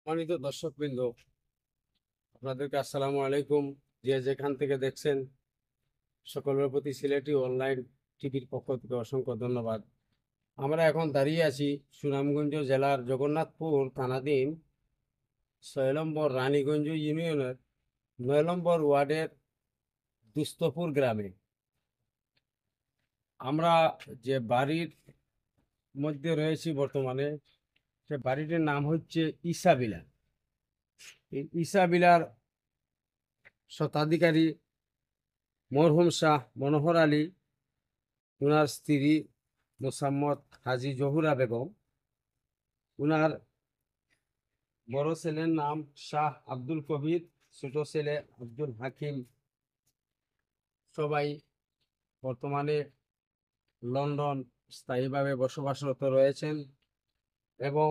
সম্মানিত দর্শকবৃন্দ, আপনাদেরকে আসসালামু আলাইকুম। যে যেখান থেকে দেখছেন সকলের প্রতি সিলেটি অনলাইন টিভির পক্ষ থেকে অসংখ্য ধন্যবাদ। আমরা এখন দাঁড়িয়ে আছি সুনামগঞ্জ জেলার জগন্নাথপুর থানাধীন 6 নম্বর রানীগঞ্জ ইউনিয়নের 9 নম্বর ওয়ার্ডের দুস্তপুর গ্রামে। আমরা যে বাড়ির মধ্যে রয়েছি বর্তমানে, সে বাড়িটির নাম হচ্ছে ইসাবিলা। এই ইসাবিলার স্বত্বাধিকারী মরহুম শাহ মনোহর আলী, উনার স্ত্রী মোসাম্মদ হাজি জহুরা বেগম, উনার বড় ছেলের নাম শাহ আব্দুল কবির, ছোট ছেলে আব্দুল হাকিম, সবাই বর্তমানে লন্ডন স্থায়ীভাবে বসবাসরত রয়েছেন। এবং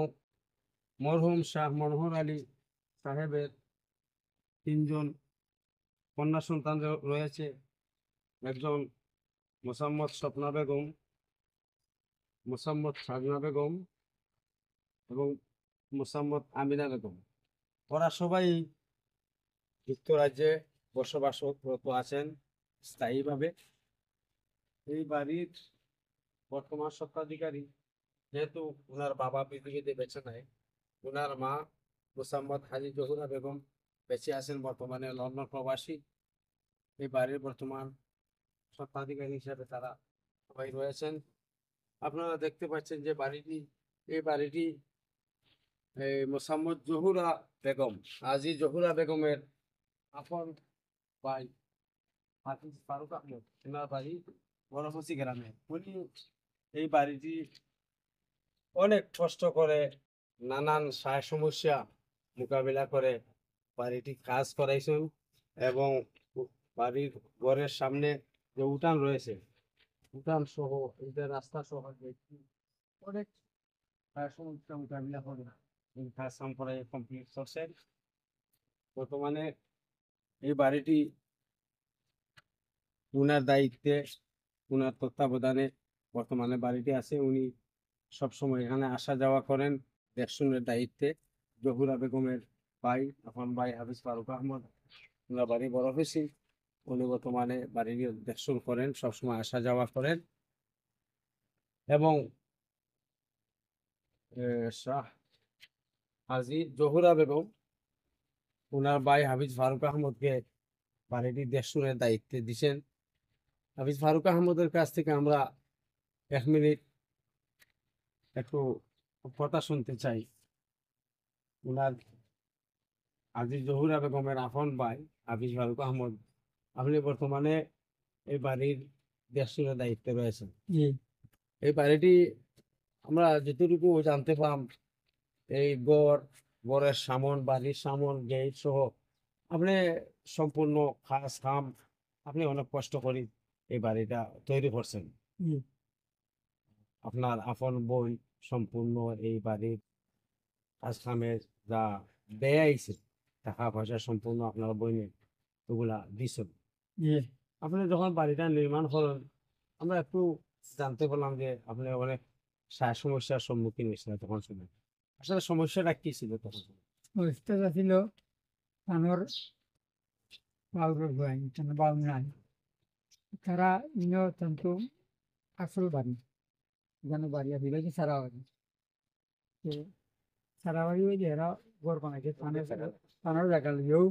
মরহুম শাহ মনোহর আলী সাহেবের 3জন কন্যা সন্তান রয়েছে। একজন মোসাম্মদ স্বপ্না বেগম, মোসাম্মদ সাজনা বেগম এবং মোসাম্মদ আমিনা বেগম। ওরা সবাই যুক্তরাজ্যে বসবাসরত আছেন স্থায়ীভাবে। এই বাড়ির বর্তমান স্বত্বাধিকারী, যেহেতু ওনার বাবা পৃথিবীতে বেঁচে নাই, ওনার মা মোসাম্মদ হাজি জহুরা বেগম বেঁচে আছেন, বর্তমানে লন্ডন প্রবাসী। এই বাড়ির বর্তমান স্বত্বাধিকারী হিসেবে তারা সবাই রয়েছেন। আপনারা দেখতে পাচ্ছেন যে এই বাড়িটি মোসাম্মদ জহুরা বেগম, হাজি জহুরা বেগমের আপন ভাই হাফিজ ফারুক আহমদ, ওনার বাড়ি বড়ফসি গ্রামে। উনি এই বাড়িটি অনেক কষ্ট করে, নানান সমস্যা মোকাবিলা করে বাড়িটি কাজ করাইছেন। এবং বাড়ির ঘরের সামনে যে উঠান রয়েছে, উঠান সহ এই যে রাস্তা সহ অনেক সমস্যা মোকাবিলা করে এই কাজ সম্পর্কে কমপ্লিট করছেন। বর্তমানে এই বাড়িটি উনার দায়িত্বে, উনার তত্ত্বাবধানে বর্তমানে বাড়িটি আছে। উনি সবসময় এখানে আসা যাওয়া করেন দেখশুনের দায়িত্বে। জহুরা বেগমের ভাই, এখন ভাই হাফিজ ফারুক আহমদ, ওনার বাড়ি বড়ফেসি। উনি বর্তমানে বাড়ির দেখশুন করেন, সবসময় আসা যাওয়া করেন। এবং শাহ হাজি জহুরা বেগম ওনার ভাই হাফিজ ফারুক আহমদকে বাড়িটি দেখশুনের দায়িত্বে দিছেন। হাফিজ ফারুক আহমদের কাছ থেকে আমরা 1 মিনিট একটু কথা শুনতে চাই। ওনার আজি জহুরা বেগমের আপন ভাই হাফিজ ফারুক আহমদ, আপনি বর্তমানে এই বাড়ির দেখশুনের দায়িত্বে রয়েছেন। এই বাড়িটি আমরা যতটুকু জানতে পারলাম, এই গড়ের সামন, বাড়ির সামন, গেট সহ আপনি সম্পূর্ণ খাস খাম, আপনি অনেক কষ্ট করে এই বাড়িটা তৈরি করছেন। আপনার আপন বই সম্পূর্ণ এই বাড়ির কাজ কামের যা ব্যয় আইছে, টাকা পয়সা সম্পূর্ণ আপনার বইনে ওগুলা দিছেন। আপনি যখন বাড়িটা নির্মাণ করেন, আমরা একটু জানতে পারলাম যে আপনি অনেক সমস্যার সম্মুখীন হয়েছিলেন তখন সময়। আসলে সমস্যাটা কি ছিল তখন? অবস্থা ছিল আমার বাউর ভাই বাউ নাই তারা ইনো তন্তু আসল বাড়ি এখানে বাড়ি আছে বাকি সারা বাড়ি সারা বাড়ি ওই যে এরা ঘর বানাইছে থানার জায়গা লিয়েও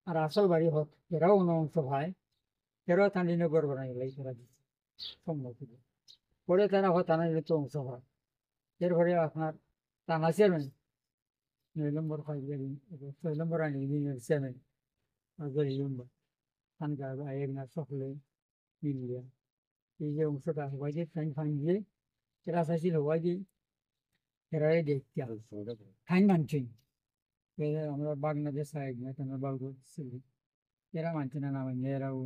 আর আসল বাড়ি হোক এরাও অন্য অংশ ভাই এরাও থানিনে ঘর বানাই গেলে তারা দিচ্ছে সম্ভব ছিল পরে তারা হয় থানা তো অংশ হয় এরপরে আপনার থানা চেয়ারম্যান 9 নম্বর 6 নম্বর আইন চেয়ারম্যান থানকার বা না সকলে মিলিয়ে এই যে অংশটা হওয়াই দিয়ে ফাইন ফাইন দিয়ে এরা চাইছিল হওয়াই দিয়ে এরাই দেখতে আসবে ফাইন মানছেন আমরা বাংলাদেশ সাহেব না কেন বাবু ছিল এরা মানছে না মানছে এরাও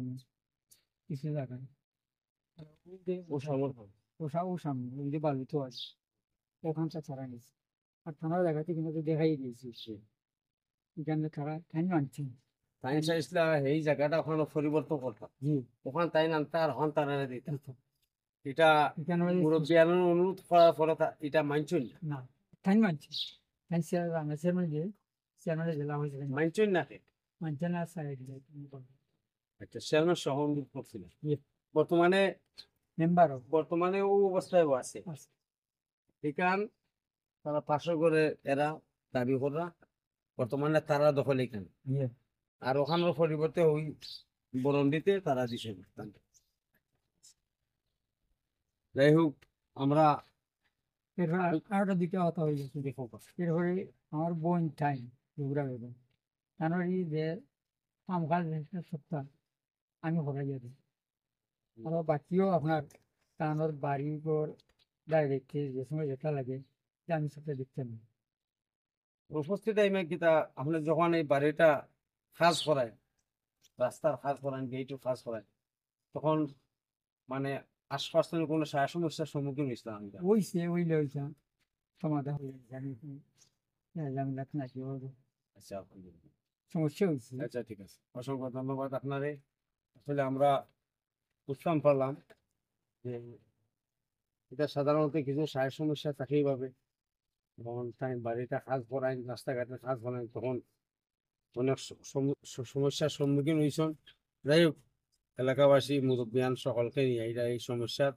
কিছু জায়গায় ওষাও সামনে ওই যে বালু তো আছে ওখানটা ছাড়া নিচ্ছে আর থানার জায়গাতে কিন্তু দেখাই দিয়েছি এখানে তারা ফাইন মানছেন তাই চাইছিল এই জায়গাটা ওখানে পরিবর্তন করতাম, ওখান তাই নামতে আর ওখান তারা দিতাম। এটা মুরব্বিয়ানের অনুরোধ করার পরে এটা মানছেন না ফাইন মানছে ফাইন চেয়ারম্যান যে চেয়ারম্যানের জেলা হয়েছিল মাইনচুন নাকি? মাঞ্চানা সাইড আচ্ছা, চেয়ারম্যান সহ উনি করছিলেন। Yes. বর্তমানে মেম্বারও বর্তমানে ও অবস্থায় ও আছে। আছে। এখান তারা পাশে করে এরা দাবি করা বর্তমানে তারা দখল এখানে, ইয়ে আর ওখানের পরিবর্তে ওই বরন্ডিতে তারা দিছে। যাই হোক, আমরা এরপর আরেকটা দুইটা কথা হয়ে গেছে দেখো এরপরে আমার বোন টাইম দুগুড়া বেগম জানুয়ারি যে কাম কাজ সপ্তাহ আমি হরাই যাবো আর বাকিও আপনার কানোর বাড়ি ঘর ডাইরেক্ট যে সময় যেটা লাগে যে আমি সপ্তাহ দেখতে না উপস্থিত টাইমে কিতা আপনি যখন এই বাড়িটা কাজ করায়, রাস্তার কাজ করান, গেটও কাজ করায়, তখন মানে আশপাশ থেকে কোনো সমস্যার সম্মুখীন হয়েছিলাম আমি? ওইছে ওইলে ওইটা সমাধান হয়ে জানি ঝামেলা নাকি আচ্ছা, আলহামদুলিল্লাহ। সমস্যা হয়েছে আচ্ছা, ঠিক আছে, অসংখ্য ধন্যবাদ আপনারে। আসলে আমরা বুঝতাম পারলাম যে এটা সাধারণত কিছু সমস্যা থাকেই ভাবে, যখন তাই বাড়িটা কাজ করায়, রাস্তাঘাটে কাজ করায়, তখন অনেক সমস্যার সম্মুখীন হয়েছেন। যাই হোক, এলাকাবাসী মুরব্বিয়ান সকলকে নিয়ে এরা এই সমস্যার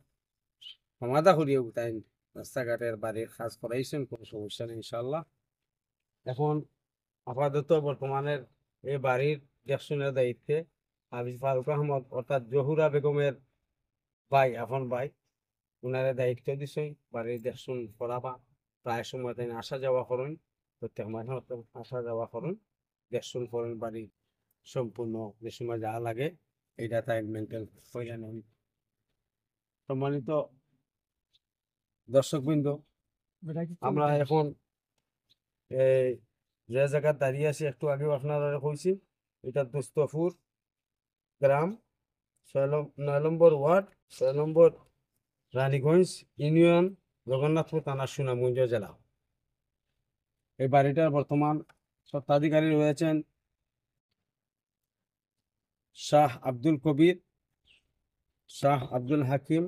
সমাধা করিয়েও তাই রাস্তাঘাটের বাড়ির কাজ করাইছেন, কোনো সমস্যা নেই ইনশাল্লাহ। এখন আপাতত বর্তমানের এই বাড়ির দেখশনের দায়িত্বে হাফিজ ফারুক আহমদ অর্থাৎ জহুরা বেগমের ভাই, আপন ভাই, উনারে দায়িত্ব দিছে বাড়ির দেখশন করাবা। প্রায় সময় তাই আসা যাওয়া করেন, প্রত্যেক মাসে আসা যাওয়া করেন, দেখশন করেন বাড়ি সম্পূর্ণ, যে সময় যা লাগে এইটা তাই মেনটেন করে নেন। সম্মানিত দর্শকবৃন্দ, ওটা কি আমরা চলবে? এখন এই যে জায়গায় দাঁড়িয়ে আছি, একটু আগেও আপনারা কইছি, এটা দোস্তপুর গ্রাম, 9 নম্বর ওয়ার্ড, 6 নম্বর রানীগঞ্জ ইউনিয়ন, জগন্নাথপুর থানা, সুনামগঞ্জ জেলা। এই বাড়িটার বর্তমান স্বত্বাধিকারী রয়েছেন শাহ আব্দুল কবির, শাহ আব্দুল হাকিম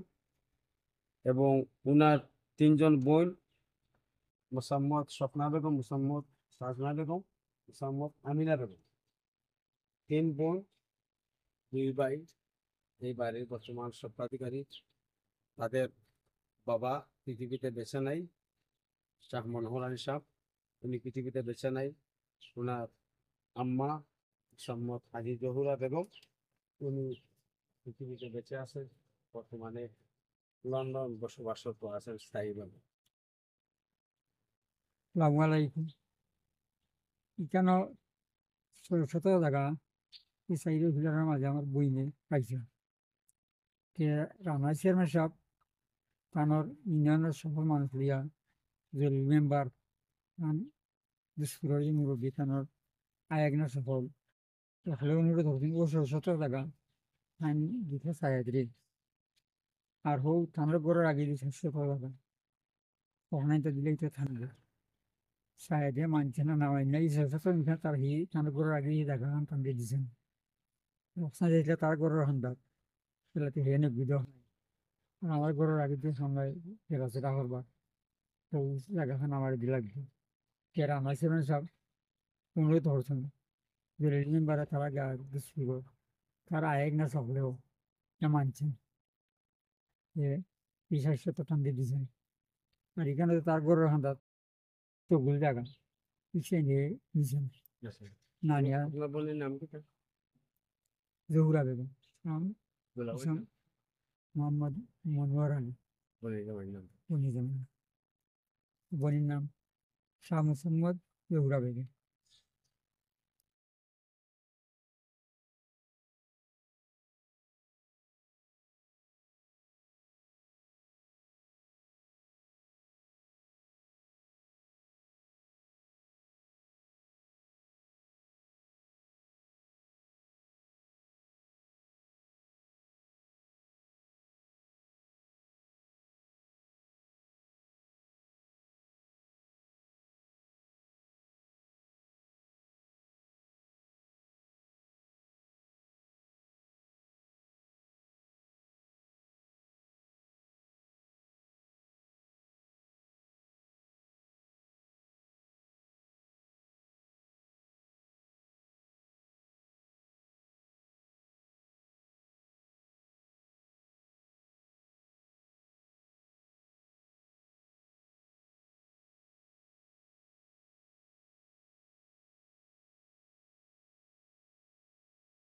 এবং উনার 3 জন বোন, মোসাম্মদ স্বপ্না বেগম, মোসাম্মদ সাজনা বেগম, মোসাম্মদ আমিনা বেগম। 3 বোন 2 ভাই এই বাড়ির বর্তমান স্বত্বাধিকারী। তাদের বাবা পৃথিবীতে বেঁচে নাই, শাহ মনোহর আলী সাহেব, উনি পৃথিবীতে বেঁচে নাই। ওনার আম্মা মোসাম্মদ হাজি জহুরা বেগম, উনি পৃথিবীতে বেঁচে আছেন, বর্তমানে লন্ডন বসবাসরত আছেন স্থায়ীভাবে। আসসালামু আলাইকুম এখানে ছোট ছোট জায়গা এই সাইডে ভিলার মাঝে আমার বইনে পাইছে কে রানা চেয়ারম্যান সাহেব তানোর ইউনিয়নের সকল মানুষ লিয়া জরুরি মেম্বার দুষ্করের যে মুরব্বী তানোর আয়াগনা সফল তাহলে অনুরোধ হচ্ছেন ও ছোট ছোট জায়গা আইন দিতে চাই আর হোক তানোর গড়ের আগে দিতে ছোট জায়গা ওখানে তো দিলেই তো থাকবে সাহেদে মানছে না নামাই না ইসে তার হি তানোর গড়ের আগে দেখা টান দিয়ে দিয়েছেন রক্ষা দিলে তার গড়ের হান্দাত সেটাতে হে নিবিধ আমার ঘরের আগে দিয়ে সঙ্গে ফেরাচেরা করবার তো জায়গাখান আমার দিয়ে লাগবে কেরা আমার সেভেন সব অনুরোধ করছেন যে মেম্বারে তারা শুরু তারা আয়েক না সকলেও মানছেন যে বিশ্বাস তো টান দিয়ে দিয়েছেন আর এখানে তো তার ঘরের হান্দাত তো ভুল জায়গা পিছিয়ে নিয়ে নিয়েছেন না নিয়ে আপনার বোনের নাম কি? জহুরা বেগম নাম দুলাভাই হোসেন নাম? মোহাম্মদ মনোয়ার আলী বোনের নাম? উনি যেমন বোনের নাম শাহ মোহাম্মদ জহুরা বেগম।